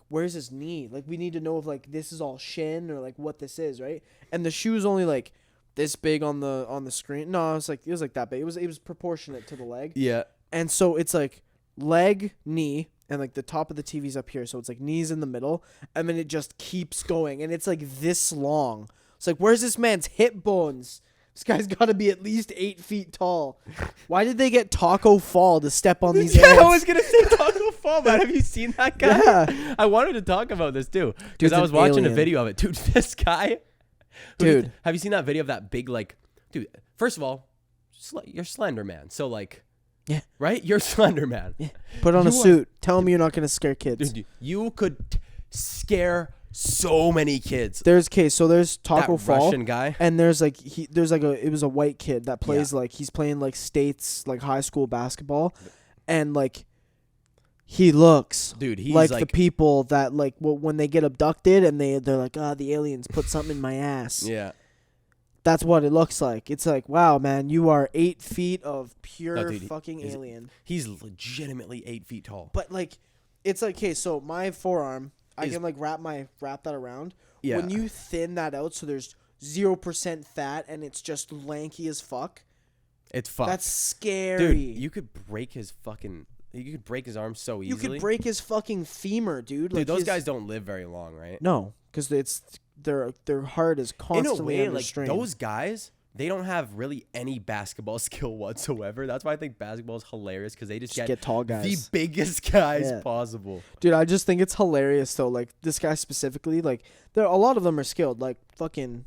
where's his knee? Like, we need to know if like this is all shin or like what this is, right? And the shoe's only like this big on the screen. No, it was like that big. It was proportionate to the leg. Yeah. And so it's like leg, knee, and like the top of the TV's up here, so it's like knees in the middle, and then it just keeps going, and it's like this long. It's like, where's this man's hip bones? This guy's got to be at least 8 feet tall. Why did they get Taco Fall to step on these ants? I was gonna say Taco Fall, man. Have you seen that guy? Yeah. I wanted to talk about this too, because I was watching a video of it, dude. This guy, dude. Have you seen that video of that big like, dude? First of all, you're slender, man. So like, Yeah. Right? You're Slender Man. Yeah. Put on a suit. Tell them you're not gonna scare kids. Dude, you could scare so many kids. There's Taco Fall, Russian guy, and it was a white kid that plays he's playing like states like high school basketball, and like he looks he's like the people that like when they get abducted and they're like, the aliens put something in my ass. Yeah. That's what it looks like. It's like, wow, man, you are 8 feet of pure fucking alien. He's legitimately 8 feet tall. But like, it's like, okay, so my forearm, I can like wrap that around. Yeah. When you thin that out, so there's 0% fat and it's just lanky as fuck. It's fucked. That's scary. Dude, you could break his arm so easily. You could break his fucking femur, dude. Dude, like those guys don't live very long, right? No, because their heart is constantly under strain. Those guys, they don't have really any basketball skill whatsoever. That's why I think basketball is hilarious, because they just get tall guys, the biggest guys possible. Dude, I just think it's hilarious though. Like this guy specifically, like a lot of them are skilled. Like fucking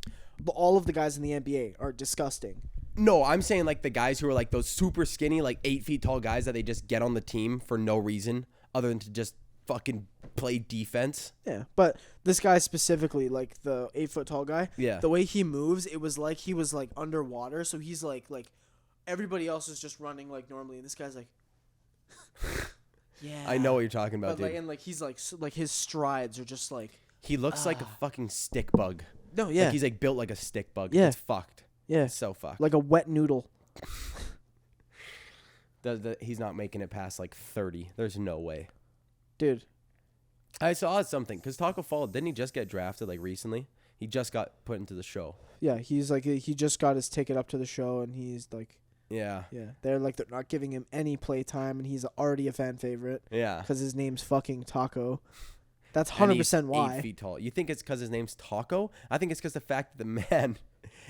all of the guys in the NBA are disgusting. No, I'm saying like the guys who are like those super skinny, like 8 feet tall guys that they just get on the team for no reason other than to just fucking play defense. Yeah, but this guy specifically, like the 8 foot tall guy, the way he moves, it was like he was like underwater. So he's like everybody else is just running like normally, and this guy's like, yeah. I know what you're talking about, but, dude. Like, and like he's like his strides are just like. He looks like a fucking stick bug. No, yeah. Like he's like built like a stick bug. Yeah. It's fucked. Yeah. It's so fucked. Like a wet noodle. He's not making it past like 30. There's no way. Dude. I saw something, because Taco Fall, didn't he just get drafted like recently? He just got put into the show. Yeah, he's like, he just got his ticket up to the show, and he's like. Yeah. Yeah. They're not giving him any play time, and he's already a fan favorite. Yeah. Because his name's fucking Taco. That's 100% why. 8 feet tall. You think it's because his name's Taco? I think it's because the fact that the man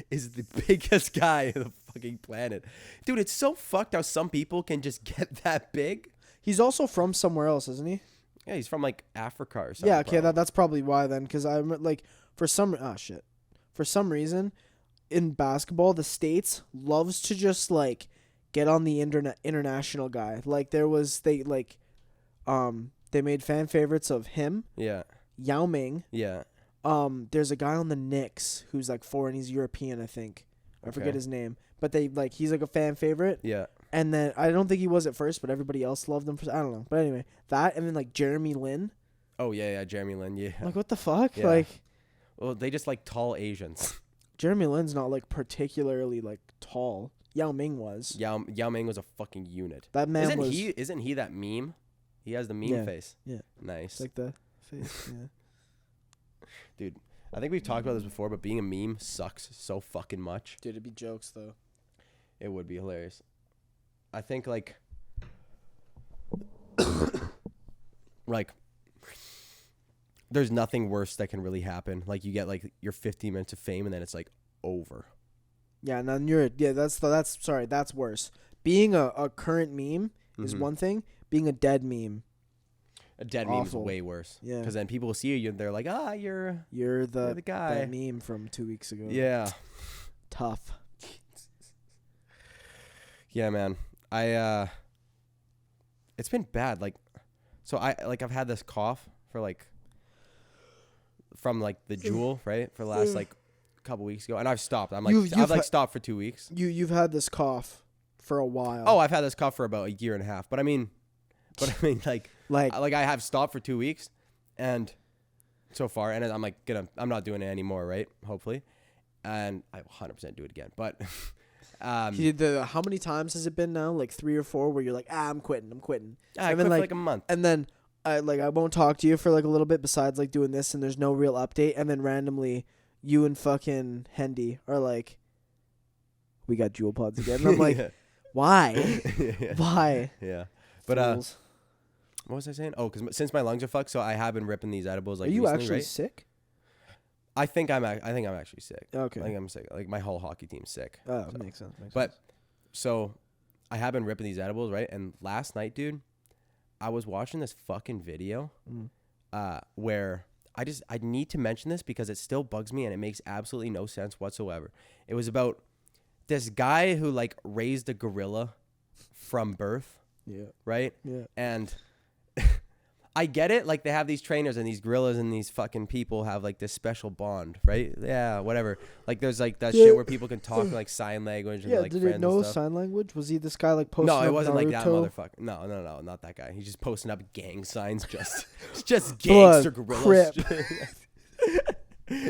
is the biggest guy on the fucking planet. Dude, it's so fucked how some people can just get that big. He's also from somewhere else, isn't he? Yeah, he's from like Africa or something. Yeah, okay, that's probably why then. Because I'm like, for some reason, in basketball, the States loves to just like get on the international guy. Like they made fan favorites of him. Yeah. Yao Ming. Yeah. There's a guy on the Knicks who's like foreign. He's European, I think. I forget his name, but he's like a fan favorite. Yeah. And then I don't think he was at first, but everybody else loved him. I don't know. But anyway, that and then like Jeremy Lin. Oh yeah, Jeremy Lin. Yeah. Like what the fuck? Yeah. Like, well, they just like tall Asians. Jeremy Lin's not like particularly like tall. Yao Ming was. Yao Ming was a fucking unit. That man Isn't he that meme? He has the meme face. Yeah. Nice. It's like the face. Yeah. Dude, I think we've talked about this before, but being a meme sucks so fucking much. Dude, it'd be jokes though. It would be hilarious. I think like there's nothing worse that can really happen. Like you get like your 15 minutes of fame and then it's like over. Yeah, and then that's worse. Being a current meme is one thing. Being a dead meme. A dead meme is way worse. Yeah. Because then people will see you and they're like, you're the guy. That meme from 2 weeks ago. Yeah. Tough. Yeah, man. It's been bad. Like, so I've had this cough for like, from like the Juul, right? For the last like couple weeks ago. And I've stopped. I've stopped for 2 weeks. You've had this cough for a while. Oh, I've had this cough for about a year and a half. But I mean, like I have stopped for 2 weeks, and so far, and I'm I'm not doing it anymore, right? Hopefully, and I will 100% do it again. But how many times has it been now? Like 3 or 4, where you're like, I'm quitting. I quit for like a month, and then I won't talk to you for like a little bit. Besides like doing this, and there's no real update, and then randomly you and fucking Hendy are like, we got Juul pods again. And I'm like, yeah. Why? Yeah. Why? Yeah, but Fools. What was I saying? Oh, because since my lungs are fucked, so I have been ripping these edibles. Like, are you recently, actually right? sick? I think I'm actually sick. Okay. I think I'm sick. Like my whole hockey team's sick. Oh, so. Makes sense. So I have been ripping these edibles, right? And last night, dude, I was watching this fucking video where I need to mention this because it still bugs me and it makes absolutely no sense whatsoever. It was about this guy who like raised a gorilla from birth. Yeah. Right? Yeah. And I get it. Like, they have these trainers, and these gorillas and these fucking people have, like, this special bond, right? Yeah, whatever. Like, there's, like, that shit where people can talk, like, sign language and, like, did friends he know and stuff. sign language? Was he this guy, like, posting up No, it wasn't Naruto? like that motherfucker. No, not that guy. He's just posting up gang signs, just gangster gorillas.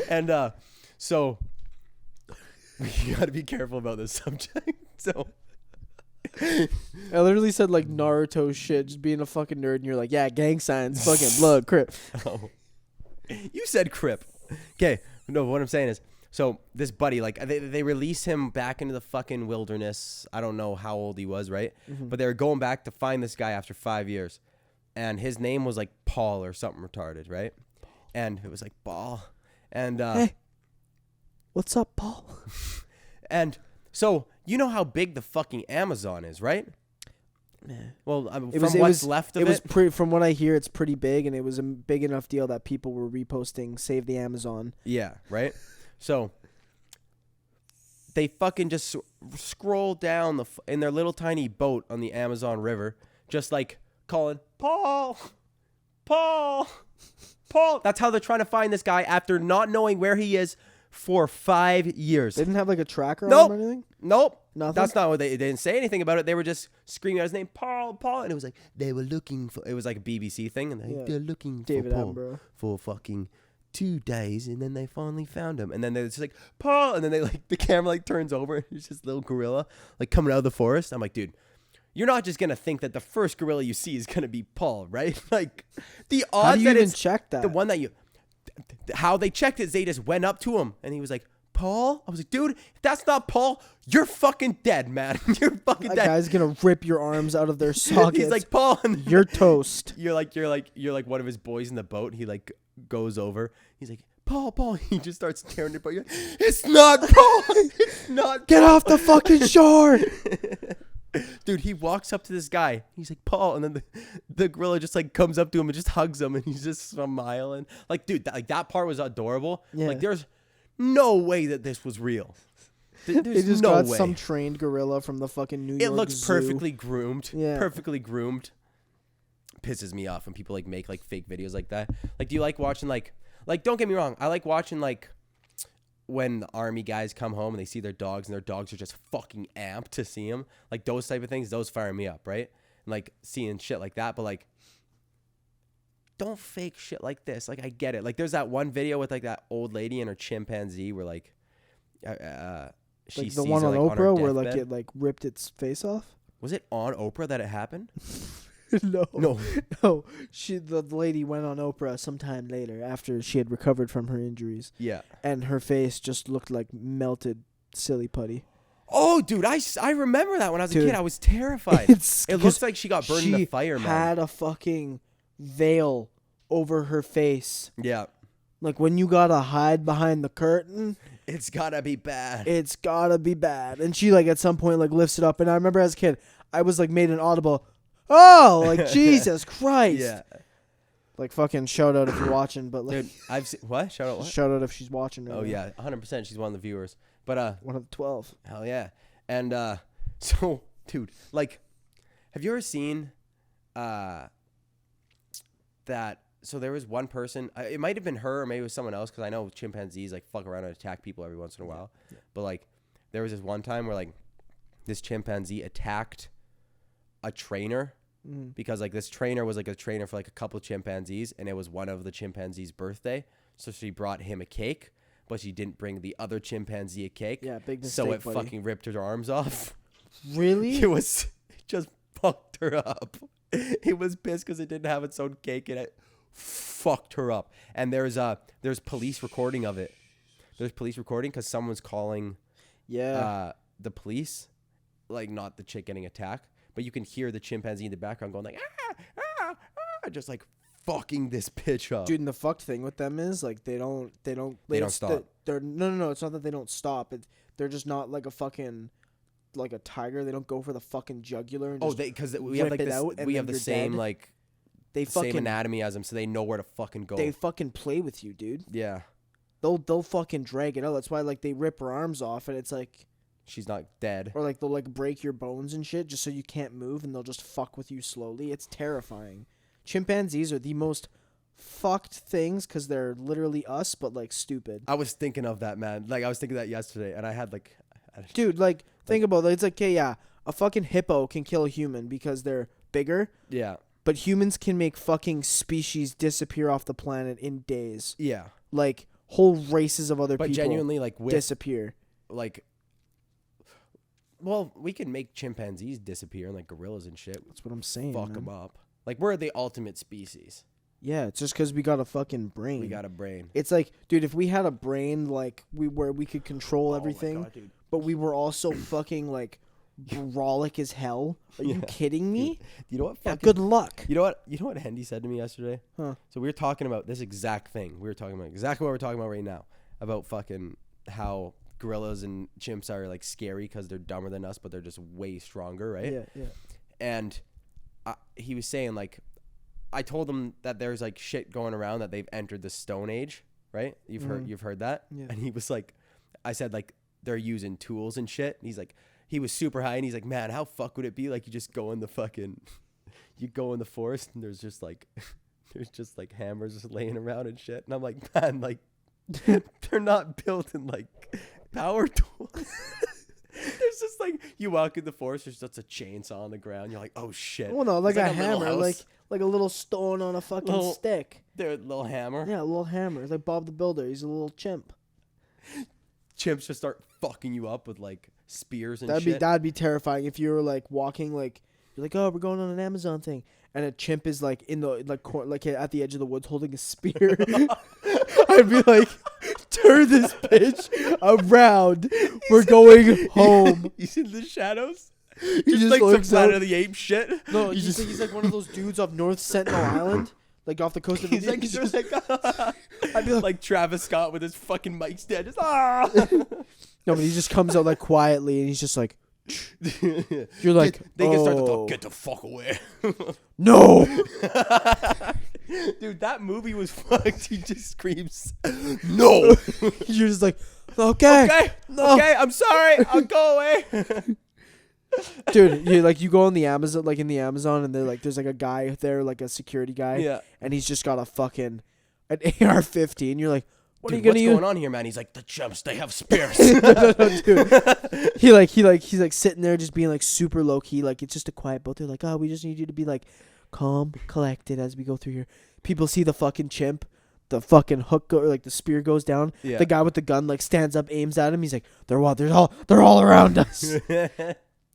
And, so, you gotta be careful about this subject, so... I literally said like Naruto shit, just being a fucking nerd, and you're like, yeah, gang signs, fucking blood, crip. Oh. You said crip. Okay, no, what I'm saying is, so this buddy, like, they release him back into the fucking wilderness. I don't know how old he was, right? Mm-hmm. But they were going back to find this guy after 5 years. And his name was like Paul or something retarded, right? And it was like Paul. And, hey, what's up, Paul? And so, you know how big the fucking Amazon is, right? Yeah. Well, what's left of it. From what I hear, it's pretty big, and it was a big enough deal that people were reposting "Save the Amazon." Yeah, right. So they fucking just scroll down in their little tiny boat on the Amazon River, just like calling Paul. That's how they're trying to find this guy after not knowing where he is for 5 years. They didn't have like a tracker on him or anything? Nope. Nothing? That's not what they didn't say anything about it. They were just screaming out his name, Paul. And it was like, they were looking for, it was like a BBC thing. And they're looking David for Paul Attenborough. for fucking 2 days. And then they finally found him. And then they're just like, Paul. And then they like, the camera like turns over. It's just a little gorilla like coming out of the forest. I'm like, dude, you're not just going to think that the first gorilla you see is going to be Paul, right? Like the odds How do you that even it's check that? the one that you, how they checked it, they just went up to him and he was like, Paul? I was like, dude, if that's not Paul, you're fucking dead, man. You're fucking dead. That guy's gonna rip your arms out of their sockets. He's like, Paul, and you're toast. You're like one of his boys in the boat. He like goes over. He's like, Paul. He just starts staring at Paul. You're like, it's not Paul. It's not. Get off the fucking shore. Dude, he walks up to this guy. He's like, Paul, and then the gorilla just like comes up to him and just hugs him, and he's just smiling. Like, dude, that part was adorable. Yeah. Like, there's no way that this was real. There's they just no got way. some trained gorilla from the fucking New York It looks Zoo. perfectly groomed. Yeah. Perfectly groomed. Pisses me off when people like make like fake videos like that. Like, do you like watching like don't get me wrong, I like watching like when the army guys come home and they see their dogs and their dogs are just fucking amped to see them. Like those type of things, those fire me up, right? And like seeing shit like that, but like don't fake shit like this. Like, I get it. Like, there's that one video with like that old lady and her chimpanzee where like she like sees the one her, on like, Oprah on her where like deathbed. it like ripped its face off. Was it on Oprah that it happened? No. No. The lady went on Oprah sometime later after she had recovered from her injuries. Yeah. And her face just looked like melted silly putty. Oh, dude, I remember that when I was a Dude, kid. I was terrified. It looks like she got burned in the fire, man. She had a fucking veil over her face. Yeah. Like when you gotta hide behind the curtain. It's gotta be bad. It's gotta be bad. And she like at some point like lifts it up. And I remember as a kid, I was like made an audible, oh, like Jesus Christ. Yeah. Like fucking shout out if you're watching, but like Dude, I've seen, what? Shout out what? Shout out if she's watching right Oh now. yeah, 100%. She's one of the viewers. But one of the 12. hell yeah. And so, dude, like, have you ever seen that? So there was one person. It might have been her, or maybe it was someone else, because I know chimpanzees like fuck around and attack people every once in a while. Yeah. But like, there was this one time where like this chimpanzee attacked a trainer. Because like this trainer was like a trainer for like a couple of chimpanzees, and it was one of the chimpanzees' birthday, so she brought him a cake, but she didn't bring the other chimpanzee a cake. Yeah, big mistake, so it buddy. fucking ripped her arms off. Really? It just fucked her up. It was pissed because it didn't have its own cake, and it fucked her up. And there's police recording of it. There's police recording because someone's calling the police, like not the chick getting attacked. But you can hear the chimpanzee in the background going like, just like fucking this bitch up. Dude, and the fucked thing with them is like they don't stop. They're no. It's not that they don't stop. They're just not like a fucking like a tiger. They don't go for the fucking jugular. And because we have like this. We have the same dead. like they fucking same anatomy as them, so they know where to fucking go. They fucking play with you, dude. Yeah. They'll fucking drag it out. That's why like they rip her arms off, and it's like she's not dead. Or like they'll like break your bones and shit just so you can't move, and they'll just fuck with you slowly. It's terrifying. Chimpanzees are the most fucked things because they're literally us, but like stupid. I was thinking of that, man. Like I was thinking that yesterday, and I had like, dude, like think about it. It's like, okay, yeah, a fucking hippo can kill a human because they're bigger. Yeah. But humans can make fucking species disappear off the planet in days. Yeah. Like whole races of other people genuinely like disappear. Like, well, we can make chimpanzees disappear and like gorillas and shit. That's what I'm saying. Fuck them up. Like we're the ultimate species. Yeah, it's just because we got a fucking brain. We got a brain. It's like, dude, if we had a brain like where we could control everything, God, dude. but we were also fucking like brolic as hell. Are you kidding me? You know what? Yeah, good luck. You know what Hendy said to me yesterday? Huh. So we were talking about this exact thing. We were talking about exactly what we're talking about right now. About fucking how gorillas and chimps are like scary because they're dumber than us, but they're just way stronger, right? Yeah, yeah. And he was saying like, I told him that there's like shit going around that they've entered the Stone Age, right? You've heard that? Yeah. And he was like, I said like they're using tools and shit. And he's like, he was super high and he's like, man, how fuck would it be like you just go in the fucking, you go in the forest and there's just like hammers just laying around and shit. And I'm like, man, like they're not built in like power tools. There's just like you walk in the forest, there's just a chainsaw on the ground. You're like, oh shit. Well, no, like a hammer, like a little stone on a fucking stick. They're a little hammer. Yeah, a little hammer. It's like Bob the Builder. He's a little chimp. Chimps just start fucking you up with like spears and shit. That'd be terrifying if you were like walking like you're like, oh, we're going on an Amazon thing, and a chimp is like in the like at the edge of the woods holding a spear. I'd be like, turn this bitch around. We're going home. He's in the shadows. He just like some looks Planet out. of the Apes shit. No, he's like one of those dudes off North Sentinel Island, like off the coast of India. He's just like, I'd be like Travis Scott with his fucking mic stand. Just No, but he just comes out like quietly, and he's just like, you're like, they can start to talk. Get the fuck away. No. Dude, that movie was fucked. He just screams, no. You're just like, okay, no. Okay, I'm sorry. I'll go away. Dude, you go on the Amazon, like in the Amazon, and they're like, there's like a guy there, like a security guy, yeah, and he's just got a fucking an AR-15. You're like, what dude, are you gonna use? What's going on here, man? He's like, the chumps, they have spears. No, dude. He's like sitting there just being like super low key, like it's just a quiet boat. They're like, oh, we just need you to be like calm, collected as we go through here. People see the fucking chimp, the fucking hook or like the spear goes down. Yeah. The guy with the gun like stands up, aims at him. He's like, they're all around us.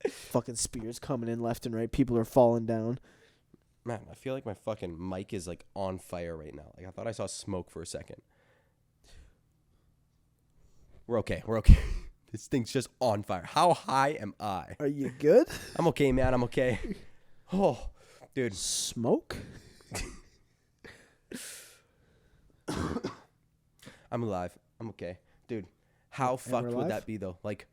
Fucking spears coming in left and right. People are falling down. Man, I feel like my fucking mic is like on fire right now. Like I thought I saw smoke for a second. We're okay. This thing's just on fire. How high am I? Are you good? I'm okay, man. I'm okay. Oh, dude. Smoke? I'm alive. I'm okay. Dude, how fucked would that be though? Like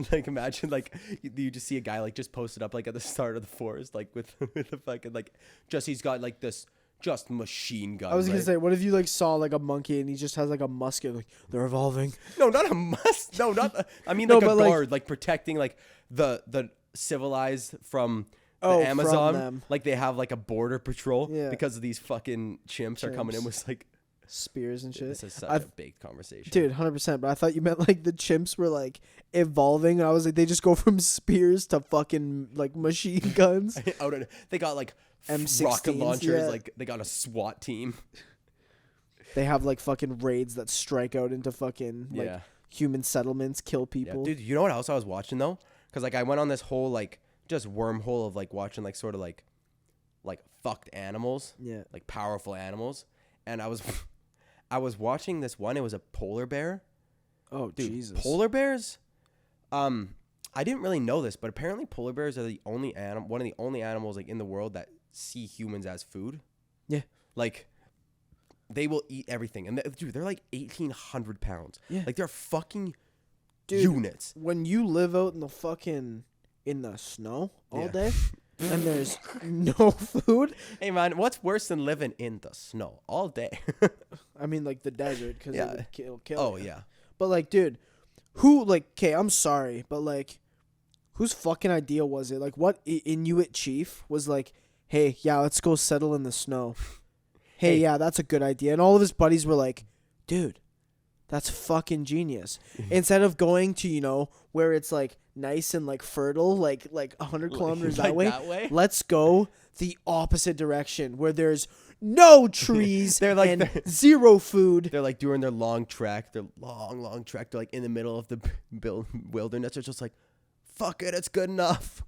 imagine like you just see a guy like just posted up like at the start of the forest like with a fucking like just he's got like this just machine gun. I was gonna say, what if you like saw like a monkey and he just has like a musket, like they're evolving? No, not a musket. No, not. I mean like a guard, like protecting like the civilized from the Amazon. From like they have like a border patrol because of these fucking chimps are coming in with like spears and shit. This is such a big conversation, dude. 100%. But I thought you meant like the chimps were like evolving. I was like, they just go from spears to fucking like machine guns. They got like M16s, rocket launchers. Like they got a SWAT team. They have like fucking raids that strike out into fucking like human settlements, kill people. Yeah, dude, you know what else I was watching though? Because like I went on this whole like just wormhole of like watching like sort of like fucked animals, like powerful animals, and I was watching this one. It was a polar bear. Oh, dude, Jesus! Polar bears. I didn't really know this, but apparently polar bears are one of the only animals like in the world that see humans as food. Yeah, like they will eat everything, and dude, they're like 1,800 pounds. Yeah, like they're fucking units. When you live out in the snow all day. And there's no food. Hey man, what's worse than living in the snow all day? I mean, like the desert, because it would kill. Oh you. yeah. But like, dude, who, like, okay, I'm sorry, but, like, whose fucking idea was it? Like, what Inuit chief was like, hey, yeah, let's go settle in the snow. Hey, yeah, that's a good idea. And all of his buddies were like, dude, that's fucking genius. Instead of going to, you know, where it's, like, nice and, like, fertile, like 100 kilometers like that way, let's go the opposite direction where there's no trees and zero food. They're, like, doing their long trek. Their long trek. They're, like, in the middle of the wilderness. They're just like, fuck it, it's good enough.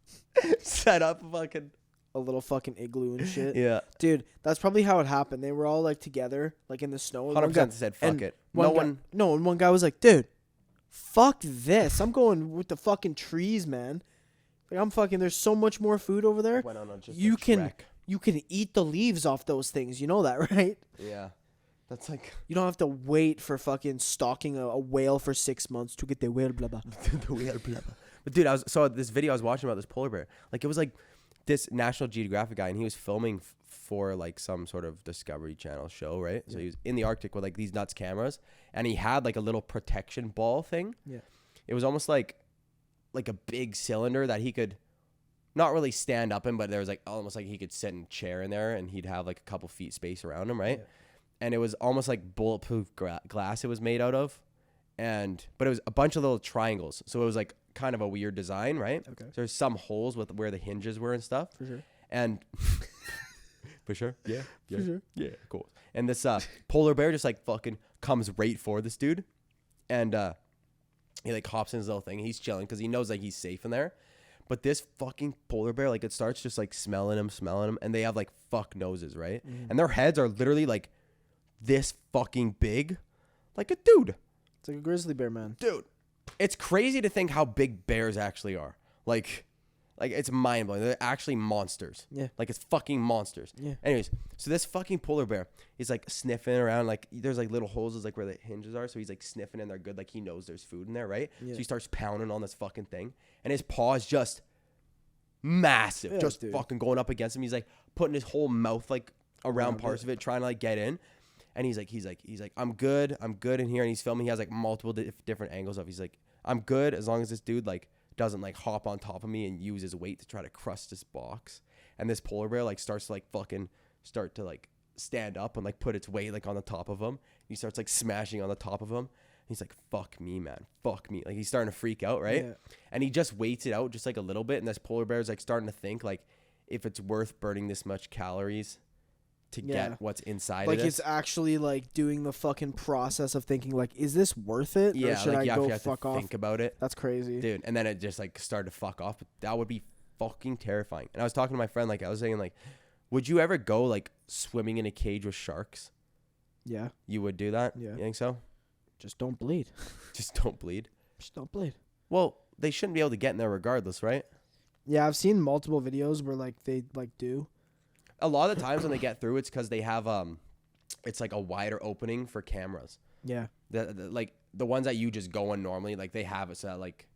Set up fucking a little fucking igloo and shit. Yeah. Dude, that's probably how it happened. They were all, like, together, like, in the snow. 100% said, fuck it. And one guy was like, dude, fuck this. I'm going with the fucking trees, man. Like, I'm fucking, there's so much more food over there. Went on just you can eat the leaves off those things. You know that, right? Yeah. That's like... You don't have to wait for fucking stalking a whale for 6 months to get the whale blah blah. The whale blah blah. But dude, saw this video I was watching about this polar bear. Like, it was like this National Geographic guy, and he was filming for like some sort of Discovery Channel show, right? Yeah. So he was in the Arctic with like these nuts cameras, and he had like a little protection ball thing. Yeah. It was almost like a big cylinder that he could not really stand up in, but there was like almost like he could sit in a chair in there, and he'd have like a couple feet space around him, right? Yeah. And it was almost like bulletproof glass it was made out of, but it was a bunch of little triangles, so it was like kind of a weird design, right? Okay. So there's some holes with where the hinges were and stuff. For sure. And for sure. Yeah. For sure. Yeah. Cool. And this polar bear just like fucking comes right for this dude, and he like hops in his little thing. He's chilling because he knows like he's safe in there. But this fucking polar bear, like, it starts just like smelling him, and they have like fuck noses, right? Mm. And their heads are literally like this fucking big, like a dude. It's like a grizzly bear, man. Dude, it's crazy to think how big bears actually are. Like it's mind blowing. They're actually monsters. Yeah. Like, it's fucking monsters. Yeah. Anyways, so this fucking polar bear is like sniffing around. Like, there's like little holes like where the hinges are. So he's like sniffing and they're good. Like, he knows there's food in there, right? Yeah. So he starts pounding on this fucking thing, and his paw is just massive, yeah, just fucking going up against him. He's like putting his whole mouth like around parts of it, trying to like get in. And he's like, I'm good in here. And he's filming. He has like multiple different angles of. He's like, I'm good as long as this dude like doesn't like hop on top of me and use his weight to try to crush this box. And this polar bear like starts to like fucking start to like stand up and like put its weight like on the top of him. He starts like smashing on the top of him. He's like, fuck me, man. Fuck me. Like, he's starting to freak out, right? Yeah. And he just waits it out just like a little bit. And this polar bear is like starting to think like if it's worth burning this much calories to get what's inside like of it. It's actually like doing the fucking process of thinking like, is this worth it? Yeah, or should like, I you go have fuck to off? think about it. That's crazy. Dude, and then it just like started to fuck off. But that would be fucking terrifying. And I was talking to my friend, like I was saying like, would you ever go like swimming in a cage with sharks? Yeah. You would do that? Yeah. You think so? Just don't bleed. Just don't bleed? Just don't bleed. Well, they shouldn't be able to get in there regardless, right? Yeah, I've seen multiple videos where like they like do. A lot of the times when they get through, it's because they have it's like a wider opening for cameras. Yeah. The like the ones that you just go in normally, like they have it so that like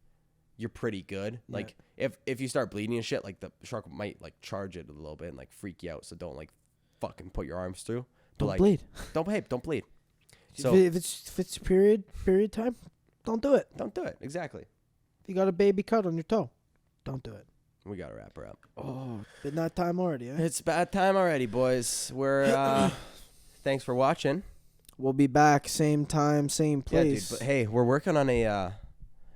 you're pretty good. Yeah. Like if you start bleeding and shit, like the shark might like charge it a little bit and like freak you out. So don't like fucking put your arms through. But, don't like, bleed. Don't bleed. So if it's period time, don't do it. Don't do it. Exactly. If you got a baby cut on your toe, don't do it. We gotta wrap her up. Oh, midnight time already, eh? It's bad time already, boys. We're thanks for watching. We'll be back same time, same place. Yeah, dude, but hey, we're working on a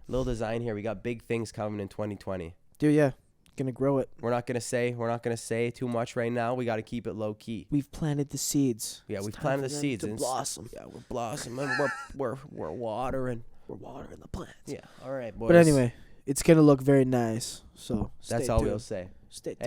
little design here. We got big things coming in 2020. Dude, yeah. Gonna grow it. We're not gonna say too much right now. We gotta keep it low key. We've planted the seeds. Yeah, we've planted the seeds to blossom. Yeah, we're blossoming. we're watering. We're watering the plants. Yeah. All right, boys. But anyway, it's gonna look very nice. So that's all we'll say. Stay tuned.